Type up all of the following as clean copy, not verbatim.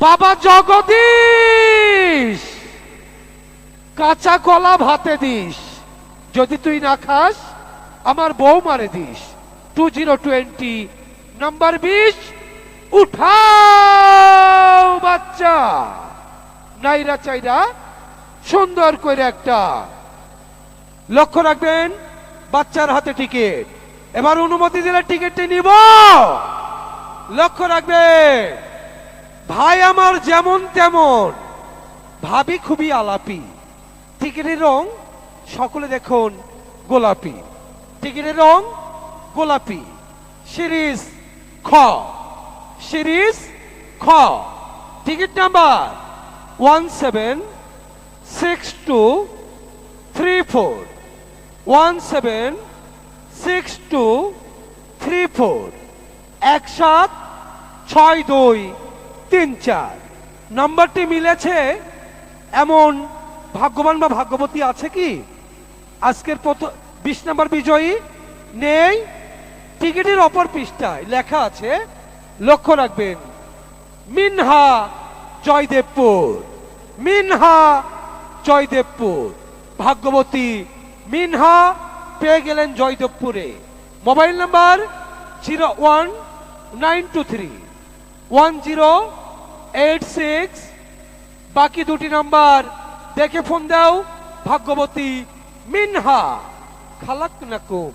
বাবা জগদীশ, কাঁচা কলা ভাতে দিস, যদি তুই না খাস আমার বউ মারে দিস। 2020 নম্বর 20, উঠাও বাচ্চা। নাইরা চাইরা সুন্দর করে একটা লক্ষ্য রাখবেন, বাচ্চার হাতে টিকিট। এবার অনুমতি দিলে টিকিটটি নিব। লক্ষ্য রাখবেন, ভাই আমার যেমন তেমন, ভাবি খুবই আলাপি। টিকিটের রং সকলে দেখুন গোলাপি, টিকিটের রং গোলাপি। সিরিজ খ, সিরিজ খ, টিকিট নাম্বার 176234, 176234, 176234। নাম্বারটি মিলেছে এমন ভাগ্যবান বা ভাগ্যবতী আছে কি? আজকের 20 নম্বর বিজয়ী নেই। টিকিটের অপর পৃষ্ঠায় লেখা আছে, লক্ষ্য রাখবেন, মিনহা জয়দেবপুর, মিনহা জয়দেবপুর। ভাগ্যবতী মিনহা পেয়ে গেলেন জয়দেবপুরে। Mobile number 019231086। বাকি দুটি নাম্বার দেখে ফোন দাও। ভাগ্যবতী মিনহা, খালাকনাকুম।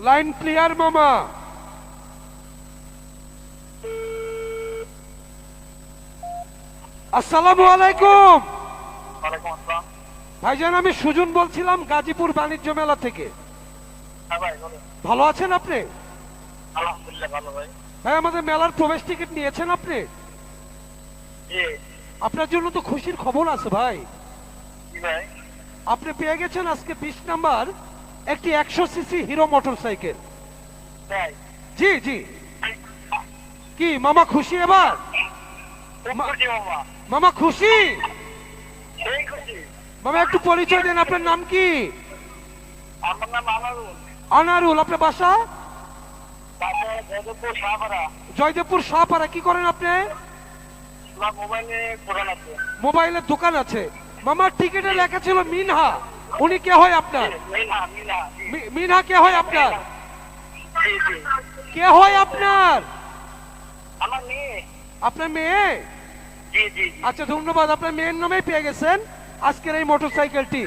লাইন ক্লিয়ার মামা। আসসালামু আলাইকুম। ভাইজান, আমি সুজন বলছিলাম গাজীপুর বাণিজ্য মেলা থেকে। ভালো আছেন আপনি? আলহামদুলিল্লাহ ভালো ভাই। ভাই, আমাদের মেলার প্রবেশ টিকিট নিয়েছেন আপনি? আপনার জন্য তো খুশির খবর আছে ভাই। আপনি পেয়ে গেছেন আজকে 20 নাম্বার একটি 100 সিসি হিরো মোটরসাইকেল। জি জি। কি মামা খুশি এবার? মামা খুশি? মামা একটু পরিচয় দেন, আপনার নাম কি? আমার নাম আনারুল। আনারুল। আপনার বাসা? জয়দেবপুর শাহপাড়া। জয়দেবপুর শাহপাড়া। কি করেন আপনি? মোবাইলে দোকান আছে। মোবাইলের দোকান আছে। মামার টিকিটে লেখা ছিল মিনহা, উনি কে হয় আপনার? মিনহা কে হয় আপনার? কে হয় আপনার? আমার মেয়ে। আপনার মেয়ে? জি জি। আচ্ছা, ধন্যবাদ। আপনার মেয়ের নামেই পেয়ে গেছেন আজকের এই মোটরসাইকেলটি।